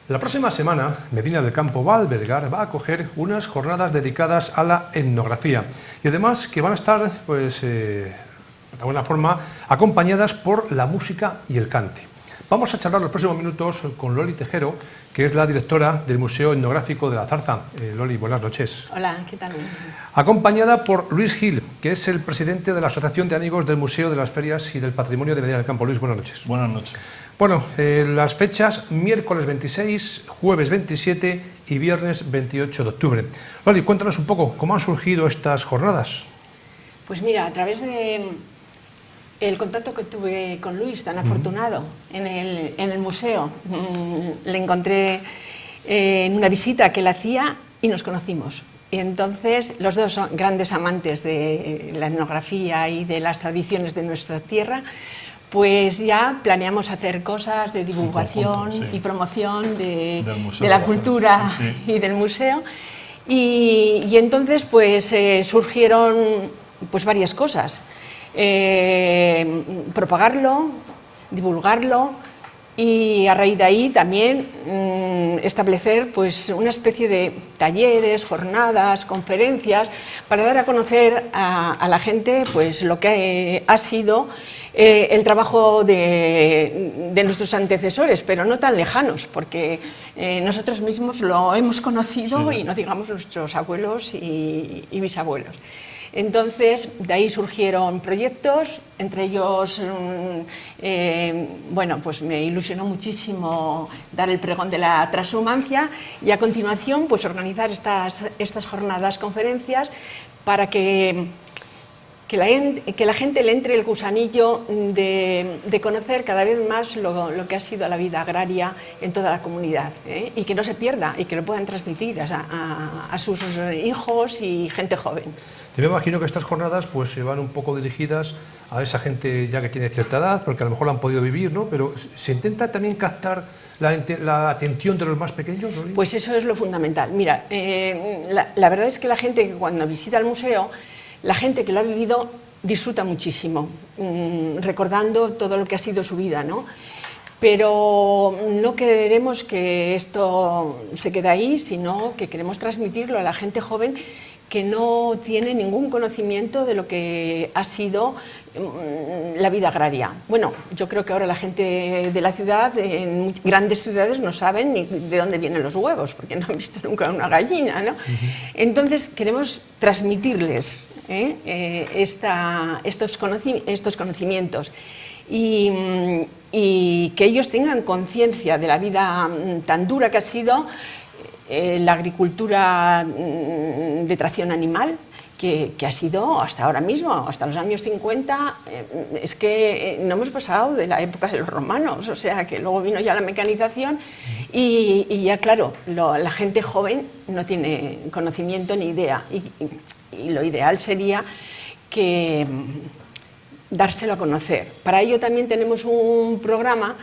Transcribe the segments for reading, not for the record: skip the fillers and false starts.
La próxima semana, Medina del Campo va a albergar, va a acoger unas jornadas dedicadas a la etnografía y además que van a estar, pues, de alguna forma, acompañadas por la música y el cante. Vamos a charlar los próximos minutos con Loli Tejero, que es la directora del Museo Etnográfico de la Zarza. Loli, buenas noches. Hola, ¿qué tal? Acompañada por Luis Gil, que es el presidente de la Asociación de Amigos del Museo de las Ferias y del Patrimonio de Medina del Campo. Luis, buenas noches. Buenas noches. Bueno, las fechas: miércoles 26, jueves 27 y viernes 28 de octubre. Loli, cuéntanos un poco, ¿cómo han surgido estas jornadas? Pues mira, a través de el contacto que tuve con Luis, tan afortunado, en el museo, le encontré en una visita que él hacía y nos conocimos. Y entonces los dos son grandes amantes de la etnografía y de las tradiciones de nuestra tierra, pues ya planeamos hacer cosas de divulgación y promoción de la cultura y del museo. Y entonces pues surgieron pues varias cosas. Propagarlo, divulgarlo y a raíz de ahí también establecer pues una especie de talleres, jornadas, conferencias para dar a conocer a la gente pues lo que ha sido el trabajo de nuestros antecesores, pero no tan lejanos, porque nosotros mismos lo hemos conocido y no digamos nuestros abuelos y bisabuelos. Entonces, de ahí surgieron proyectos, entre ellos, bueno, pues me ilusionó muchísimo dar el pregón de la transhumancia y a continuación, pues organizar estas jornadas, conferencias, para que la gente le entre el gusanillo de conocer cada vez más lo que ha sido la vida agraria en toda la comunidad, y que no se pierda y que lo puedan transmitir a sus hijos y gente joven. Yo me imagino que estas jornadas pues se van un poco dirigidas a esa gente ya que tiene cierta edad, porque a lo mejor la han podido vivir, ¿no? Pero ¿se intenta también captar la atención de los más pequeños, ¿no? Pues eso es lo fundamental. Mira, la verdad es que la gente que cuando visita el museo, la gente que lo ha vivido disfruta muchísimo, recordando todo lo que ha sido su vida, ¿no? Pero no queremos que esto se quede ahí, sino que queremos transmitirlo a la gente joven que no tiene ningún conocimiento de lo que ha sido la vida agraria. Bueno, yo creo que ahora la gente de la ciudad, en grandes ciudades, no saben ni de dónde vienen los huevos, porque no han visto nunca una gallina, ¿no? Entonces queremos transmitirles estos conocimientos y que ellos tengan conciencia de la vida tan dura que ha sido la agricultura de tracción animal, que ha sido hasta ahora mismo, hasta los años 50, es que no hemos pasado de la época de los romanos, o sea que luego vino ya la mecanización y ya claro, la gente joven no tiene conocimiento ni idea y lo ideal sería que dárselo a conocer. Para ello también tenemos un programa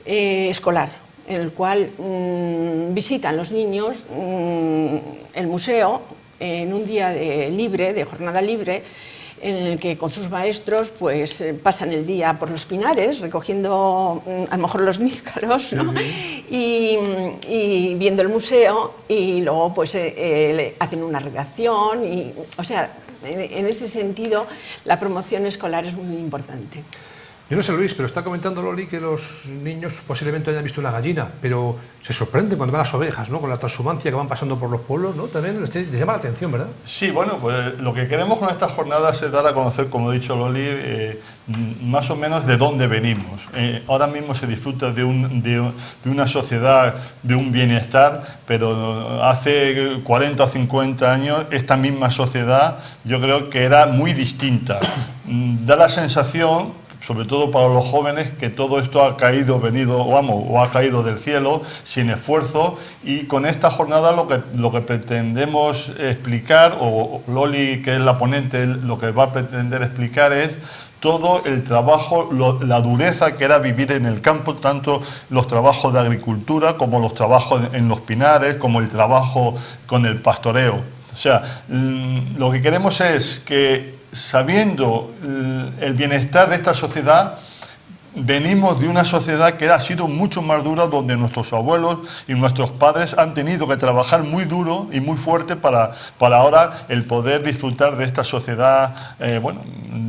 escolar, en el cual visitan los niños el museo en un día de jornada libre, en el que con sus maestros pues pasan el día por los pinares recogiendo a lo mejor los níscaros, ¿no? y viendo el museo y luego pues hacen una redacción o sea, en ese sentido la promoción escolar es muy importante. Yo no sé, Luis, pero está comentando Loli que los niños posiblemente hayan visto una gallina, pero se sorprenden cuando ven las ovejas, ¿no? Con la transhumancia que van pasando por los pueblos, ¿no? También les llama la atención, ¿verdad? Sí, bueno, pues lo que queremos con estas jornadas es dar a conocer, como ha dicho Loli, más o menos de dónde venimos. Ahora mismo se disfruta de una sociedad, de un bienestar, pero hace 40 o 50 años esta misma sociedad yo creo que era muy distinta. Da la sensación, sobre todo para los jóvenes, que todo esto ha caído, o ha caído del cielo, sin esfuerzo, y con esta jornada lo que pretendemos explicar, o Loli, que es la ponente, lo que va a pretender explicar es todo el trabajo, la dureza que era vivir en el campo, tanto los trabajos de agricultura como los trabajos en los pinares, como el trabajo con el pastoreo. O sea, lo que queremos es que, sabiendo el bienestar de esta sociedad, venimos de una sociedad que ha sido mucho más dura, donde nuestros abuelos y nuestros padres han tenido que trabajar muy duro y muy fuerte para ahora el poder disfrutar de esta sociedad, bueno,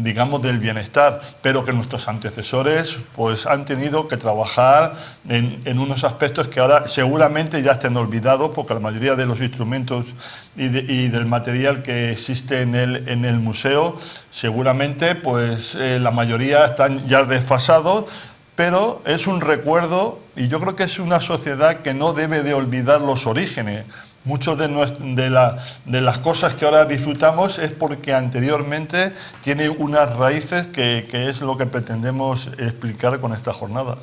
digamos del bienestar, pero que nuestros antecesores pues han tenido que trabajar en unos aspectos que ahora seguramente ya estén olvidados, porque la mayoría de los instrumentos y del material que existe en el museo seguramente pues la mayoría están ya desfasados, pero es un recuerdo, y yo creo que es una sociedad que no debe de olvidar los orígenes. Muchas de las cosas que ahora disfrutamos es porque anteriormente tiene unas raíces que es lo que pretendemos explicar con estas jornadas.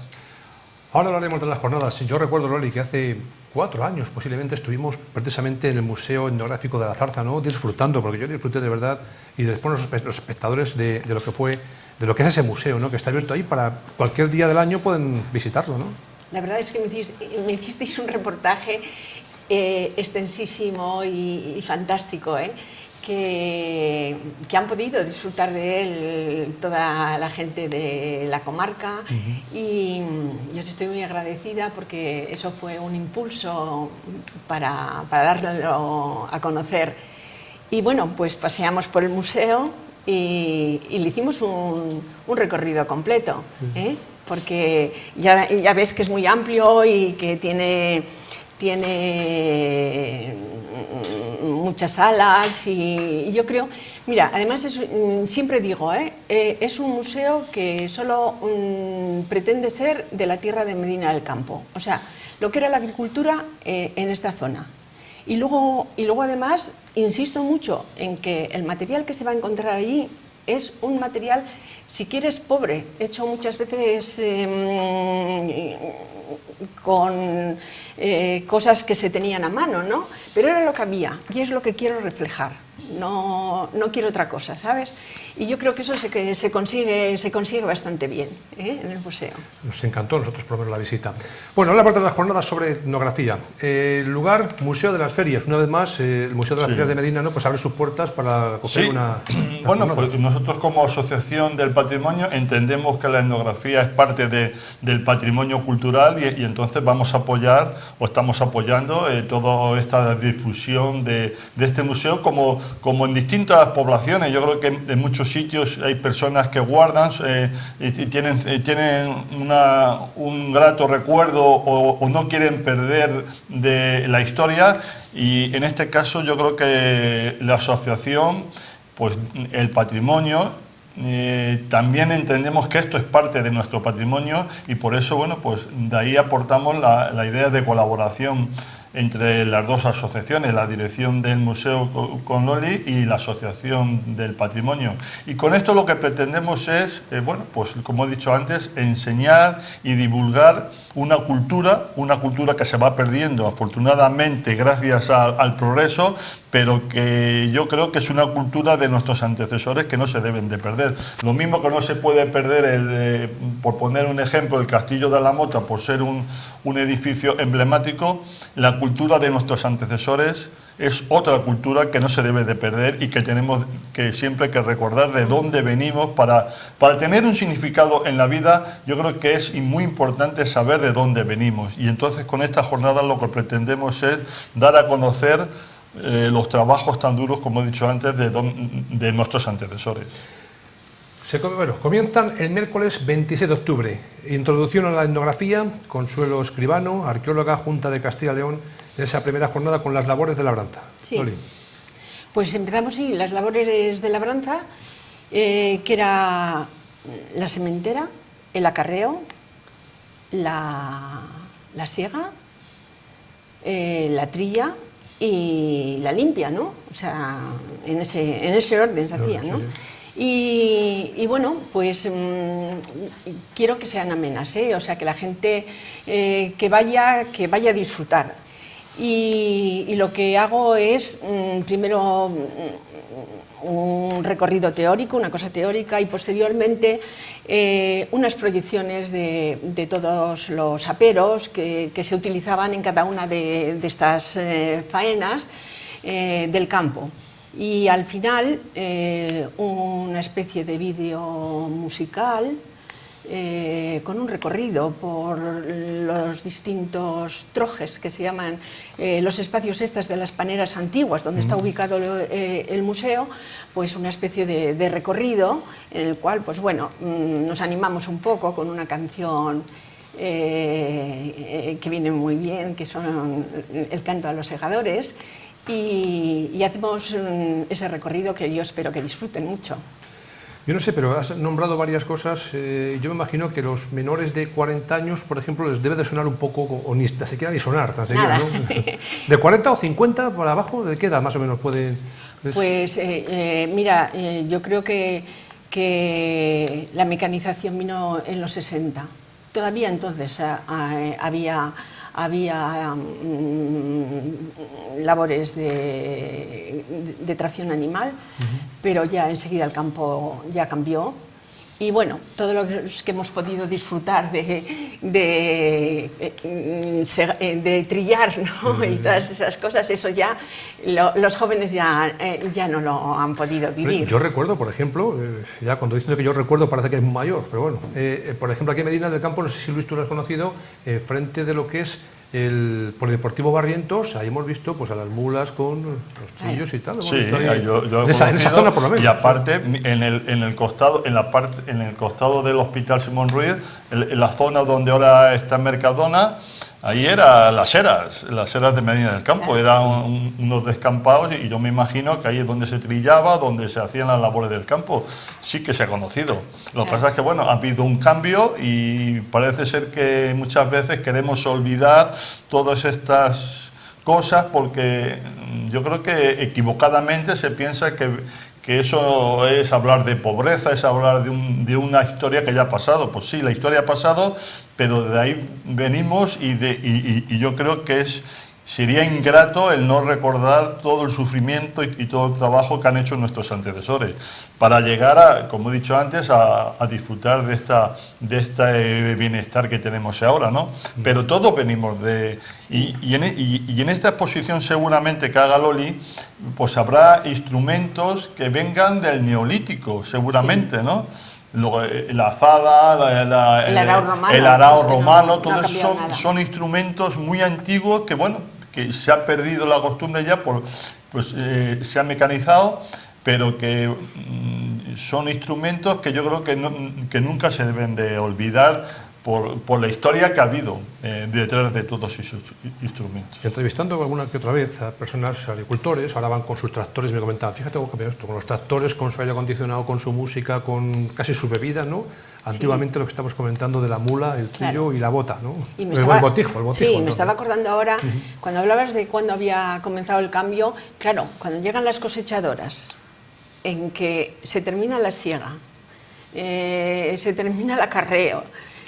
Ahora hablaremos de las jornadas. Yo recuerdo, Loli, que hace 4 años posiblemente estuvimos precisamente en el Museo Etnográfico de la Zarza, ¿no? Disfrutando, porque yo disfruté de verdad, y después los espectadores de lo que fue, de lo que es ese museo, ¿no? Que está abierto ahí para cualquier día del año pueden visitarlo, ¿no? La verdad es que me hicisteis un reportaje extensísimo y fantástico, que han podido disfrutar de él toda la gente de la comarca. Y yo estoy muy agradecida porque eso fue un impulso para darlo a conocer. Y bueno, pues paseamos por el museo y le hicimos un recorrido completo, porque ya ves que es muy amplio y que tiene muchas salas, y yo creo, mira, además siempre digo, es un museo que solo pretende ser de la tierra de Medina del Campo, o sea, lo que era la agricultura en esta zona. Y luego además insisto mucho en que el material que se va a encontrar allí es un material, si quieres, pobre, hecho muchas veces con cosas que se tenían a mano, ¿no? Pero era lo que había y es lo que quiero reflejar, no quiero otra cosa, ¿sabes? Y yo creo que eso se consigue bastante bien en el museo. Nos encantó a nosotros por lo menos la visita. Bueno, ahora parte de las jornadas sobre etnografía. El lugar, Museo de las Ferias. Una vez más, el Museo de las Ferias de Medina, ¿no? Pues abre sus puertas para acoger una bueno, jornada. Pues nosotros como Asociación del Patrimonio entendemos que la etnografía es parte del patrimonio cultural, y entonces vamos a apoyar o estamos apoyando toda esta difusión de este museo, como en distintas poblaciones. Yo creo que en muchos sitios hay personas que guardan y tienen un grato recuerdo o no quieren perder de la historia, y en este caso yo creo que la asociación, pues el patrimonio, también entendemos que esto es parte de nuestro patrimonio, y por eso, bueno, pues de ahí aportamos la idea de colaboración entre las dos asociaciones, la dirección del museo con Loli y la asociación del patrimonio. Y con esto lo que pretendemos es, bueno, pues como he dicho antes, enseñar y divulgar una cultura que se va perdiendo afortunadamente gracias al progreso, pero que yo creo que es una cultura de nuestros antecesores que no se deben de perder. Lo mismo que no se puede perder, por poner un ejemplo, el Castillo de la Mota, por ser un edificio emblemático. La cultura de nuestros antecesores es otra cultura que no se debe de perder y que tenemos que siempre que recordar de dónde venimos para tener un significado en la vida. Yo creo que es muy importante saber de dónde venimos, y entonces con esta jornada lo que pretendemos es dar a conocer los trabajos tan duros, como he dicho antes, de nuestros antecesores. Comienzan el miércoles 26 de octubre. Introducción a la etnografía, Consuelo Escribano, arqueóloga, Junta de Castilla y León, en esa primera jornada con las labores de labranza. Sí. Loli. Pues empezamos, las labores de labranza, que era la sementera, el acarreo, la siega, la trilla y la limpia, ¿no? O sea, en ese orden se hacía, ¿no? Sí, sí. Y bueno, pues quiero que sean amenas, o sea, que la gente que vaya a disfrutar. Y lo que hago es primero un recorrido teórico, una cosa teórica, y posteriormente unas proyecciones de todos los aperos que se utilizaban en cada una de estas faenas del campo. Y al final una especie de vídeo musical con un recorrido por los distintos trojes que se llaman los espacios estas de las paneras antiguas, donde está ubicado el museo, pues una especie de recorrido en el cual, pues bueno, nos animamos un poco con una canción que viene muy bien, que son el canto a los segadores, y hacemos ese recorrido que yo espero que disfruten mucho. Yo no sé, pero has nombrado varias cosas. Yo me imagino que los menores de 40 años, por ejemplo, les debe de sonar un poco, o ni siquiera ni sonar tan seguido, ¿no? ¿De 40 o 50 para abajo? ¿De qué edad más o menos pueden...? Pues mira, yo creo que la mecanización vino en los 60. Todavía entonces había labores de tracción animal, pero ya enseguida el campo ya cambió. Y bueno, todos los que hemos podido disfrutar de trillar, ¿no? Y todas esas cosas, eso ya los jóvenes ya no lo han podido vivir. Yo recuerdo, por ejemplo, ya cuando diciendo que yo recuerdo parece que es mayor, pero bueno, por ejemplo aquí en Medina del Campo, no sé si Luis tú lo has conocido, frente de lo que es el Polideportivo Barrientos, ahí hemos visto pues a las mulas con los trillos y tal. Sí, yo lo he en esa zona por lo menos. Y aparte, en el costado del Hospital Simón Ruiz, en la zona donde ahora está Mercadona, ahí eran las eras de Medina del Campo, eran unos descampados, y yo me imagino que ahí es donde se trillaba, donde se hacían las labores del campo. Sí que se ha conocido. Lo que pasa es que, bueno, ha habido un cambio y parece ser que muchas veces queremos olvidar todas estas cosas porque yo creo que equivocadamente se piensa que eso es hablar de pobreza, es hablar de una historia que ya ha pasado. Pues sí, la historia ha pasado, pero de ahí venimos y yo creo que sería ingrato el no recordar todo el sufrimiento y todo el trabajo que han hecho nuestros antecesores para llegar a, como he dicho antes, a disfrutar de este bienestar que tenemos ahora, ¿no? Pero todos venimos de... Sí. Y en esta exposición seguramente que haga Loli, pues habrá instrumentos que vengan del Neolítico, seguramente, sí. ¿no? La azada, el arao romano, todos son instrumentos muy antiguos que, bueno, que se ha perdido la costumbre ya, se ha mecanizado, pero que son instrumentos que yo creo que nunca se deben de olvidar por la historia que ha habido detrás de todos esos instrumentos. Entrevistando alguna que otra vez a personas, agricultores, ahora van con sus tractores, me comentaban, fíjate cómo cambió esto, con los tractores, con su aire acondicionado, con su música, con casi su bebida, ¿no? Antiguamente lo que estamos comentando de la mula, el trillo y la bota, ¿no? Y el botijo. Sí, me estaba acordando ahora, cuando hablabas de cuándo había comenzado el cambio, claro, cuando llegan las cosechadoras, en que se termina la siega, se termina el acarreo,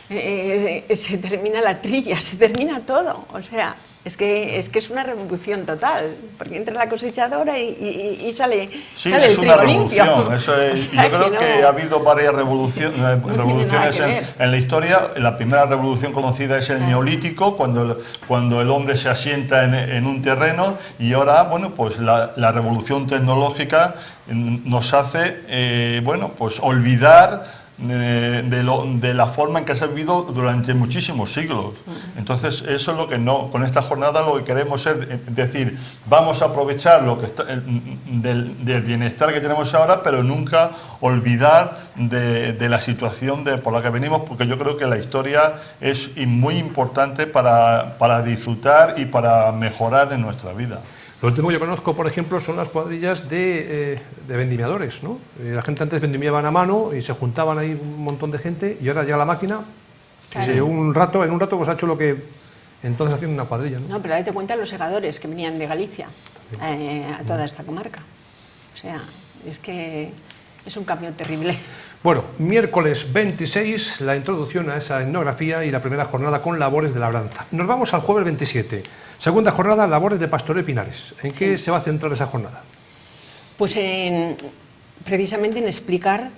se termina la trilla, se termina todo, o sea, es que es una revolución total, porque entra la cosechadora y sale el trigo limpio. Eso es, yo creo que ha habido varias revoluciones en la historia. La primera revolución conocida es el Neolítico, cuando el hombre se asienta en un terreno, y ahora, bueno, pues la revolución tecnológica nos hace, pues olvidar de la forma en que se ha vivido durante muchísimos siglos. Entonces, eso es lo que con esta jornada lo que queremos es decir, vamos a aprovechar lo que del bienestar que tenemos ahora, pero nunca olvidar de la situación por la que venimos, porque yo creo que la historia es muy importante para disfrutar y para mejorar en nuestra vida. Lo último que yo conozco, por ejemplo, son las cuadrillas de vendimiadores, ¿no? La gente antes vendimiaban a mano y se juntaban ahí un montón de gente, y ahora llega la máquina, claro. Y en un rato pues ha hecho lo que entonces hacían una cuadrilla, ¿no? No, pero date cuenta los segadores que venían de Galicia a toda esta comarca. O sea, es que es un cambio terrible. Bueno, miércoles 26, la introducción a esa etnografía y la primera jornada con labores de labranza. Nos vamos al jueves 27, segunda jornada, labores de pastoreo y pinares. ¿En qué se va a centrar esa jornada? Pues precisamente en explicar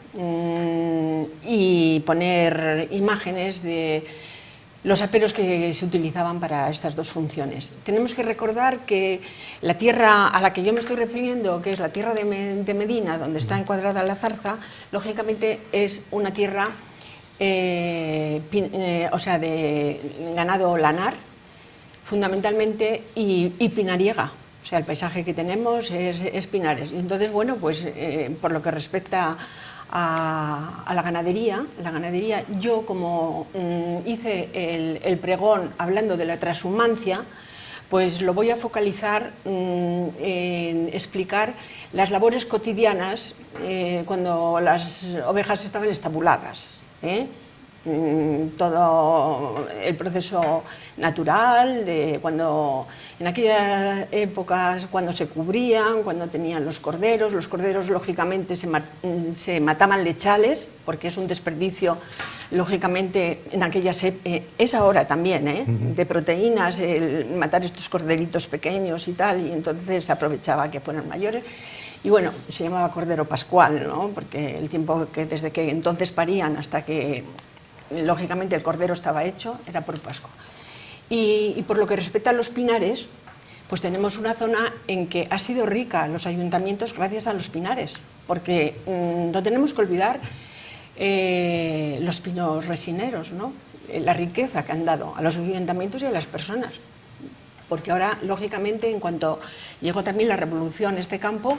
y poner imágenes de los aperos que se utilizaban para estas dos funciones. Tenemos que recordar que la tierra a la que yo me estoy refiriendo, que es la tierra de Medina, donde está encuadrada la zarza, lógicamente es una tierra o sea, de ganado lanar, fundamentalmente, y pinariega. O sea, el paisaje que tenemos es pinares. Y entonces, bueno, pues por lo que respecta a la ganadería, yo como hice el pregón hablando de la transhumancia, pues lo voy a focalizar en explicar las labores cotidianas cuando las ovejas estaban estabuladas, todo el proceso natural de cuando en aquellas épocas, cuando se cubrían, cuando tenían los corderos lógicamente se mataban lechales, porque es un desperdicio, lógicamente en aquellas es ahora también, de proteínas, el matar estos corderitos pequeños y tal, y entonces se aprovechaba que fueran mayores. Y bueno, se llamaba cordero pascual, ¿no? Porque el tiempo que desde que entonces parían hasta que lógicamente el cordero estaba hecho era por Pascua. Y por lo que respecta a los pinares, pues tenemos una zona en que ha sido rica los ayuntamientos gracias a los pinares, porque no tenemos que olvidar los pinos resineros, ¿no? La riqueza que han dado a los ayuntamientos y a las personas. Porque ahora, lógicamente, en cuanto llegó también la revolución a este campo,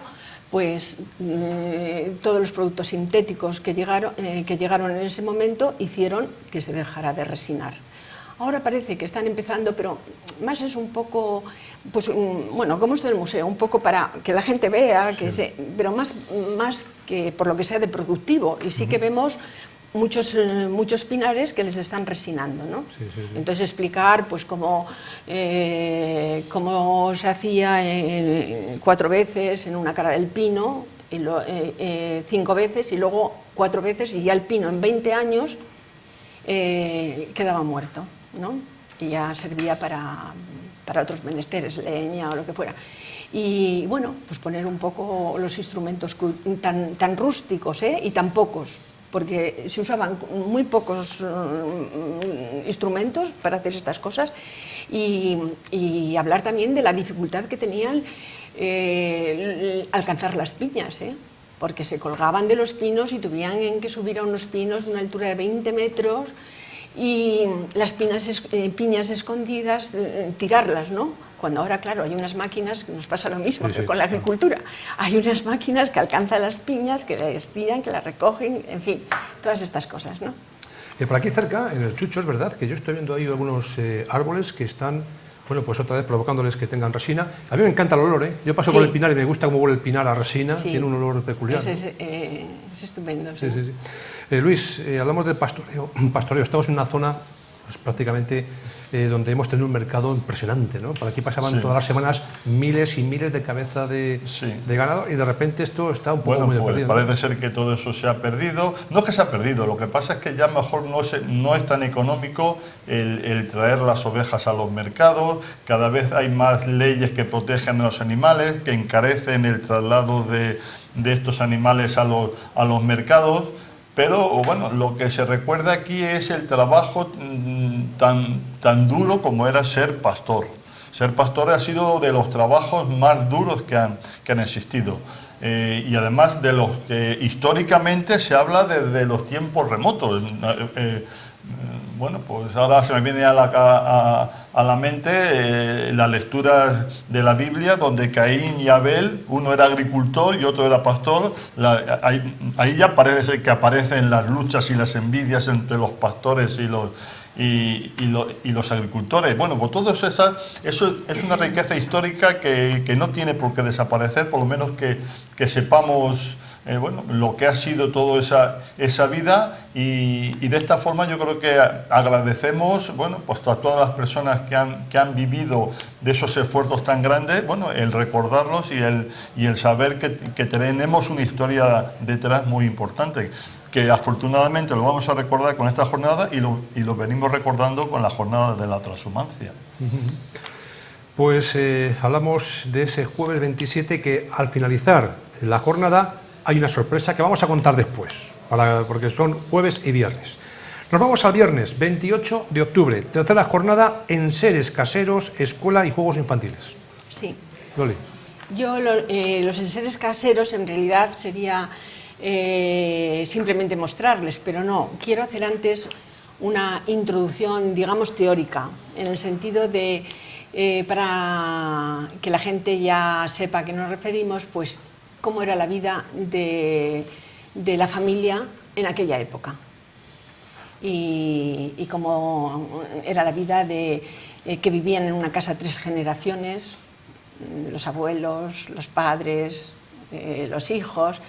pues todos los productos sintéticos que llegaron en ese momento hicieron que se dejara de resinar. Ahora parece que están empezando, pero más es un poco, pues bueno, como esto del museo, un poco para que la gente vea, pero más que por lo que sea de productivo. Y sí que vemos muchos pinares que les están resinando, ¿no? Sí. Entonces explicar pues cómo se hacía 4 veces en una cara del pino, 5 veces y luego 4 veces, y ya el pino en 20 años quedaba muerto, ¿no? Y ya servía para otros menesteres, leña o lo que fuera. Y bueno, pues poner un poco los instrumentos tan rústicos y tan pocos, porque se usaban muy pocos instrumentos para hacer estas cosas, y hablar también de la dificultad que tenían alcanzar las piñas, porque se colgaban de los pinos y tuvieran que subir a unos pinos de una altura de 20 metros y las piñas escondidas, tirarlas, ¿no? Cuando ahora, claro, hay unas máquinas, nos pasa lo mismo que con la agricultura. Hay unas máquinas que alcanzan las piñas, que las tiran, que las recogen, en fin, todas estas cosas, ¿no? Por aquí cerca, en el Chucho, es verdad que yo estoy viendo ahí algunos árboles que están, bueno, pues otra vez provocándoles que tengan resina. A mí me encanta el olor, Yo paso por el pinar y me gusta cómo huele el pinar a resina, tiene un olor peculiar. Es estupendo. Sí. Luis, hablamos del pastoreo. Estamos en una zona pues, prácticamente donde hemos tenido un mercado impresionante, ¿no? Por aquí pasaban todas las semanas miles y miles de cabezas de ganado, y de repente esto está un poco muy perdido. Parece ser que todo eso se ha perdido. No es que se ha perdido, lo que pasa es que ya mejor no es tan económico el traer las ovejas a los mercados. Cada vez hay más leyes que protegen a los animales, que encarecen el traslado de estos animales a los mercados. Pero bueno, lo que se recuerda aquí es el trabajo tan duro como era ser pastor. Ser pastor ha sido de los trabajos más duros que han existido. Y además de los que históricamente se habla desde los tiempos remotos. Bueno, pues ahora se me viene a la mente la lectura de la Biblia, donde Caín y Abel, uno era agricultor y otro era pastor. Ahí ya parece ser que aparecen las luchas y las envidias entre los pastores y los agricultores. Bueno, pues todo eso es una riqueza histórica que no tiene por qué desaparecer, por lo menos que sepamos lo que ha sido toda esa vida, y de esta forma yo creo que agradecemos pues a todas las personas que han vivido de esos esfuerzos tan grandes, el recordarlos y el saber que tenemos una historia detrás muy importante, que afortunadamente lo vamos a recordar con esta jornada y lo venimos recordando con la jornada de la transhumancia. Pues hablamos de ese jueves 27, que al finalizar la jornada hay una sorpresa que vamos a contar después, porque son jueves y viernes. Nos vamos al viernes 28 de octubre, tercera jornada enseres caseros, escuela y juegos infantiles. Sí. Loli. Los enseres caseros en realidad sería simplemente mostrarles, pero no, quiero hacer antes una introducción, digamos, teórica, en el sentido de, para que la gente ya sepa a qué nos referimos, pues cómo era la vida de la familia en aquella época y cómo era la vida de que vivían en una casa 3 generaciones, los abuelos, los padres, los hijos,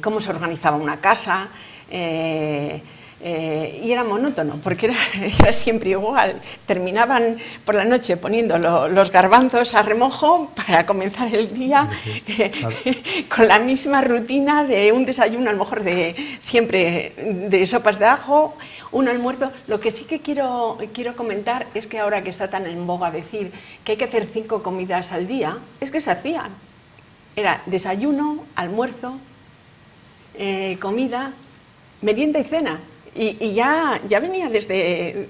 cómo se organizaba una casa. Y era monótono, porque era siempre igual. Terminaban por la noche poniendo los garbanzos a remojo para comenzar el día, claro, con la misma rutina de un desayuno, a lo mejor siempre de sopas de ajo, un almuerzo. Lo que sí que quiero comentar es que ahora que está tan en boga decir que hay que hacer 5 comidas al día, es que se hacían. Era desayuno, almuerzo, comida, merienda y cena. Y ya venía desde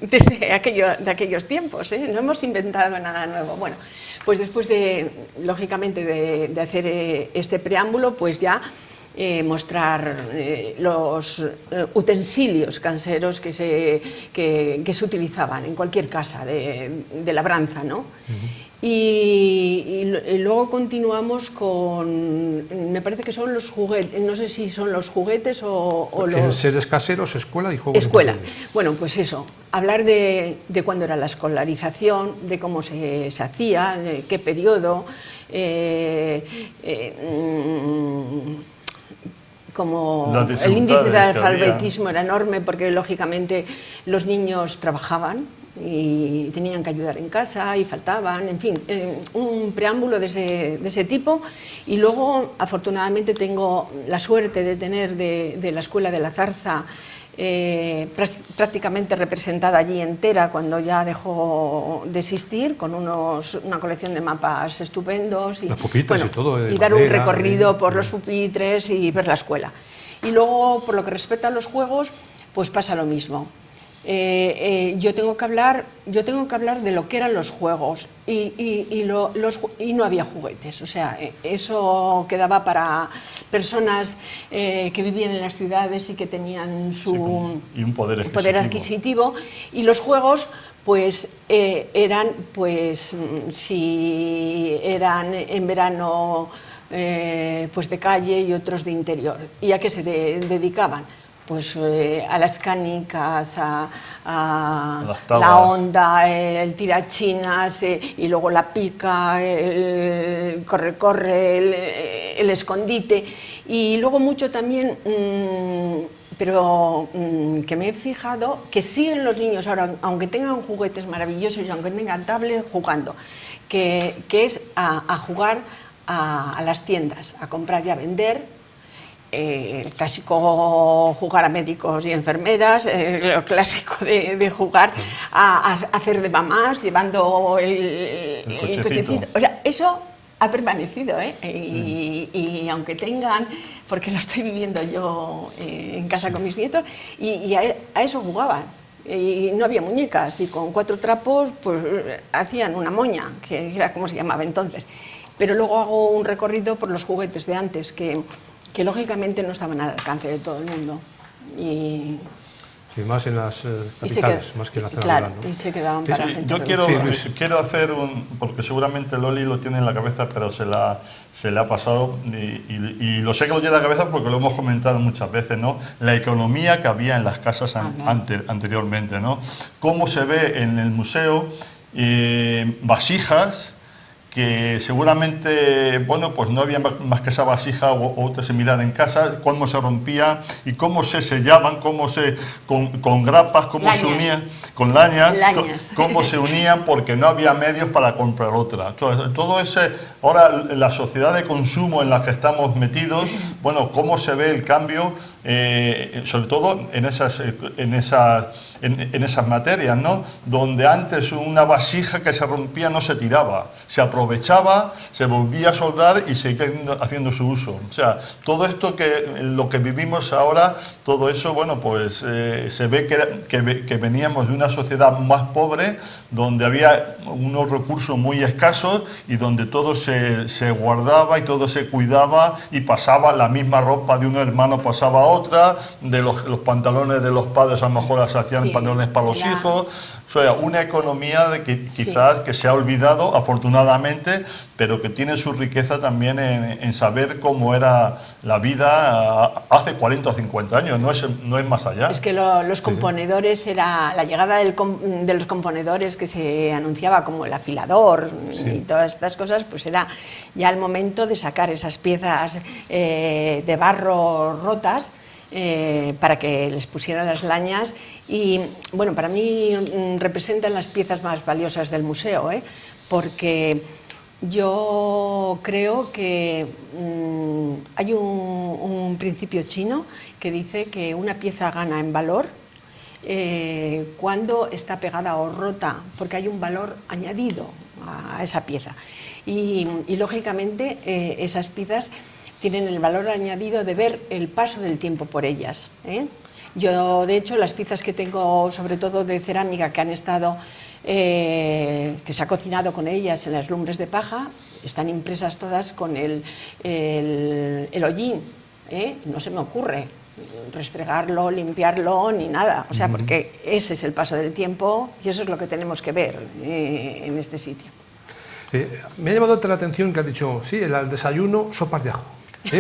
aquellos tiempos, ¿eh? No hemos inventado nada nuevo. Bueno, pues después lógicamente de hacer este preámbulo, pues ya mostrar los utensilios caseros que se utilizaban en cualquier casa de labranza, ¿no? Y luego continuamos con, me parece que son los juguetes, no sé si son los juguetes o los... Seres caseros, escuela y juegos. Escuela. Bueno, pues eso, hablar de cuándo era la escolarización, de cómo se hacía, de qué periodo, como el índice de analfabetismo era enorme porque lógicamente los niños trabajaban y tenían que ayudar en casa y faltaban, en fin, un preámbulo de ese tipo. Y luego, afortunadamente, tengo la suerte de tener de la Escuela de la Zarza prácticamente representada allí entera cuando ya dejó de existir, con una colección de mapas estupendos y, las pupitres, bueno, y todo, y dar un recorrido por los pupitres y ver la escuela. Y luego, por lo que respecta a los juegos, pues pasa lo mismo. Yo tengo que hablar de lo que eran los juegos y no había juguetes, o sea, eso quedaba para personas que vivían en las ciudades y que tenían y un poder adquisitivo, y los juegos pues eran, pues si eran en verano pues de calle y otros de interior. ¿Y a qué se dedicaban? Pues a las canicas, a la onda, el tirachinas, y luego la pica, el corre-corre, el escondite. Y luego mucho también, pero que me he fijado, que siguen los niños ahora, aunque tengan juguetes maravillosos y aunque tengan tablets, jugando, que es a jugar a las tiendas, a comprar y a vender. El clásico jugar a médicos y enfermeras, lo clásico de jugar a hacer de mamás llevando el cochecito. O sea, eso ha permanecido, ¿eh? Sí. Y aunque tengan, porque lo estoy viviendo yo en casa con mis nietos, y a eso jugaban. Y no había muñecas, y con 4 trapos pues hacían una moña, que era como se llamaba entonces. Pero luego hago un recorrido por los juguetes de antes, que lógicamente no estaban al alcance de todo el mundo. Y más en las capitales, más que en la zona claro, rural, ¿no? Y se quedaban para gente. Yo quiero hacer porque seguramente Loli lo tiene en la cabeza, pero se le ha pasado, y lo sé que lo tiene en la cabeza porque lo hemos comentado muchas veces, ¿no? La economía que había en las casas anteriormente, ¿no? Cómo se ve en el museo vasijas que seguramente, bueno, pues no había más que esa vasija o otra similar en casa, cómo se rompía y cómo se sellaban, con grapas, cómo lañas. Se unían, con lañas. Cómo se unían porque no había medios para comprar otra. Todo ese, ahora la sociedad de consumo en la que estamos metidos, bueno, cómo se ve el cambio, sobre todo en esas materias, ¿no? Donde antes una vasija que se rompía no se tiraba, se aprovechaba aprovechaba, se volvía a soldar y seguía haciendo su uso. O sea, todo esto lo que vivimos ahora, todo eso, bueno, pues se ve que veníamos de una sociedad más pobre, donde había unos recursos muy escasos y donde todo se guardaba y todo se cuidaba y pasaba la misma ropa de un hermano, pasaba a otra, de los pantalones de los padres a lo mejor se hacían pantalones para los hijos. O sea, una economía de que quizás que se ha olvidado, afortunadamente, pero que tiene su riqueza también en saber cómo era la vida hace 40 o 50 años, no es más allá. Es que los componedores, era la llegada de los componedores que se anunciaba como el afilador y todas estas cosas, pues era ya el momento de sacar esas piezas de barro rotas, para que les pusieran las lañas y, bueno, para mí representan las piezas más valiosas del museo, porque yo creo que hay un principio chino que dice que una pieza gana en valor cuando está pegada o rota, porque hay un valor añadido a esa pieza y lógicamente esas piezas tienen el valor añadido de ver el paso del tiempo por ellas. Yo, de hecho, las piezas que tengo, sobre todo de cerámica, que han estado, que se ha cocinado con ellas en las lumbres de paja, están impresas todas con el hollín. No se me ocurre restregarlo, limpiarlo, ni nada. O sea, porque ese es el paso del tiempo y eso es lo que tenemos que ver en este sitio. Me ha llamado la atención que has dicho, sí, el desayuno, sopas de ajo.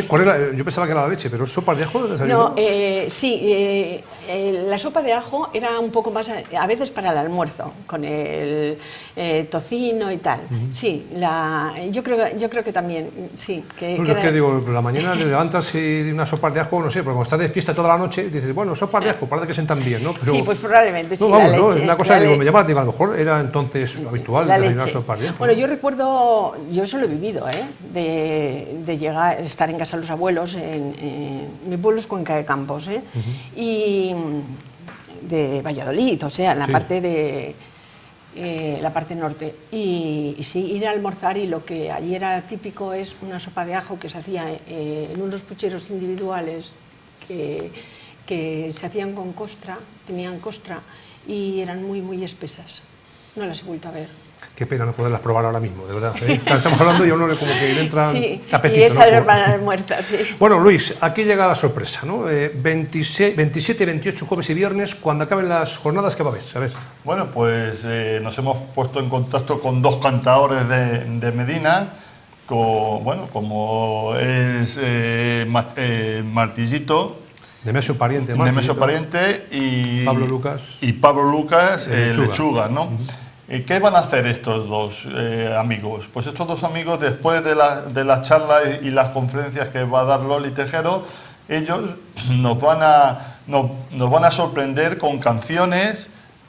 ¿Cuál era? Yo pensaba que era la leche, pero ¿sopas de ajo? No, sí, la sopa de ajo era un poco más, a veces para el almuerzo, con el tocino y tal. Sí, yo creo que también, sí. Pues es que digo, por la mañana te levantas y una sopa de ajo, no sé, porque como estás de fiesta toda la noche, dices, bueno, sopas de ajo, parece que sentan bien, ¿no? Pero, sí, pues probablemente sí, no, vamos, la leche. No, es una cosa que digo, me llama la atención, a lo mejor era entonces habitual desayunar sopas de ajo. Bueno, yo recuerdo, yo eso lo he vivido, de llegar, estar en casa de los abuelos, mi pueblo es Cuenca de Campos, y de Valladolid, o sea, en la parte de la parte norte, y sí, ir a almorzar, y lo que allí era típico es una sopa de ajo que se hacía en unos pucheros individuales que se hacían con costra, tenían costra y eran muy, muy espesas. No las he vuelto a ver. Qué pena no poderlas probar ahora mismo, de verdad. Estamos hablando y a uno como que le entra apetito. Y esa era para almuerzar, sí. Bueno, Luis, aquí llega la sorpresa, ¿no? 27 y 28, jueves y viernes, cuando acaben las jornadas, ¿qué va a haber? A ver. Bueno, pues nos hemos puesto en contacto con dos cantadores de Medina, como es Martillito, Nemesio Pariente, y Pablo Lucas, Lechuga, ¿no? ¿Qué van a hacer estos dos amigos? Pues estos dos amigos, después de las charlas y las conferencias que va a dar Loli Tejero, ellos nos van a sorprender con canciones,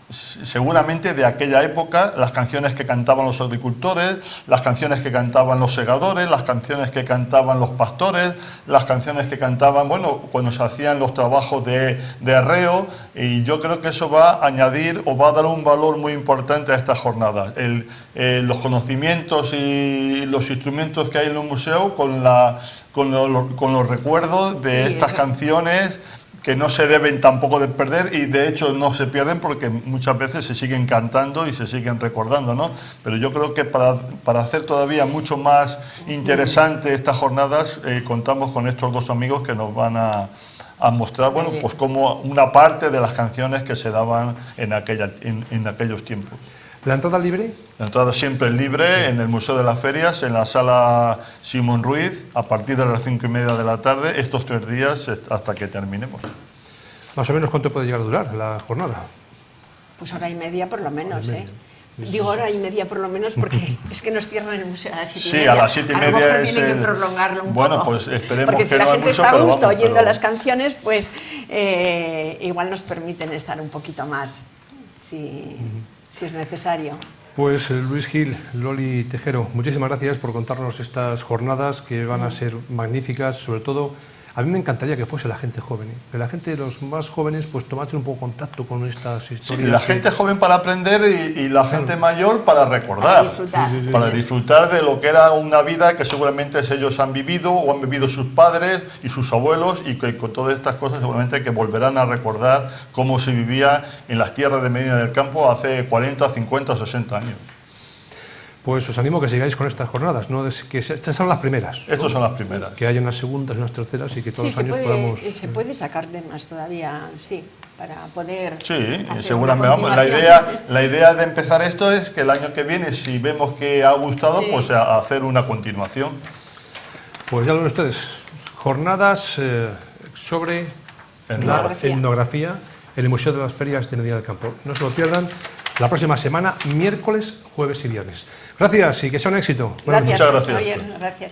seguramente de aquella época, las canciones que cantaban los agricultores, las canciones que cantaban los segadores, las canciones que cantaban los pastores, las canciones que cantaban, bueno, cuando se hacían los trabajos de arreo, y yo creo que eso va a añadir o va a dar un valor muy importante a esta jornada. Los conocimientos y los instrumentos que hay en el museo con los recuerdos de estas canciones, que no se deben tampoco de perder, y de hecho no se pierden porque muchas veces se siguen cantando y se siguen recordando, ¿no? Pero yo creo que para hacer todavía mucho más interesante estas jornadas, contamos con estos dos amigos que nos van a mostrar, bueno, pues como una parte de las canciones que se daban en aquellos tiempos. ¿La entrada libre? La entrada siempre es libre en el Museo de las Ferias, en la sala Simón Ruiz, a partir de las 5:30 de la tarde, estos 3 días hasta que terminemos. ¿Más o menos cuánto puede llegar a durar la jornada? Pues hora y media por lo menos, Digo hora y media por lo menos porque es que nos cierran el museo a las 7:30. Sí, a las 7:30 a lo mejor tienen que prolongarlo un bueno, poco. Pues esperemos porque que si la no gente mucho, está a gusto vamos, oyendo las canciones, pues igual nos permiten estar un poquito más, si es necesario. Pues Luis Gil, Loli Tejero, muchísimas gracias por contarnos estas jornadas que van a ser magníficas, sobre todo A mí me encantaría que fuese la gente joven, ¿eh? Que la gente, los más jóvenes, pues tomasen un poco contacto con estas historias. Sí, la gente joven para aprender y la gente mayor para recordar. Para disfrutar de lo que era una vida que seguramente ellos han vivido o han vivido sus padres y sus abuelos, y que con todas estas cosas seguramente que volverán a recordar cómo se vivía en las tierras de Medina del Campo hace 40, 50 o 60 años. Pues os animo a que sigáis con estas jornadas, ¿no? Que estas son las primeras. Estas son las primeras. Que haya unas segundas y unas terceras y que todos Sí, los años podamos... se puede sacar de más todavía, sí, para poder... Sí, hacer seguramente. una Vamos, continuación. la idea de empezar esto es que el año que viene, si vemos que ha gustado, Sí. pues a hacer una continuación. Pues ya lo ven ustedes, jornadas sobre la etnografía en el Museo de las Ferias de Medina del Campo. No se lo pierdan la próxima semana, miércoles, jueves y viernes. Gracias y que sea un éxito. Buenas noches. Muchas gracias. Oye, gracias.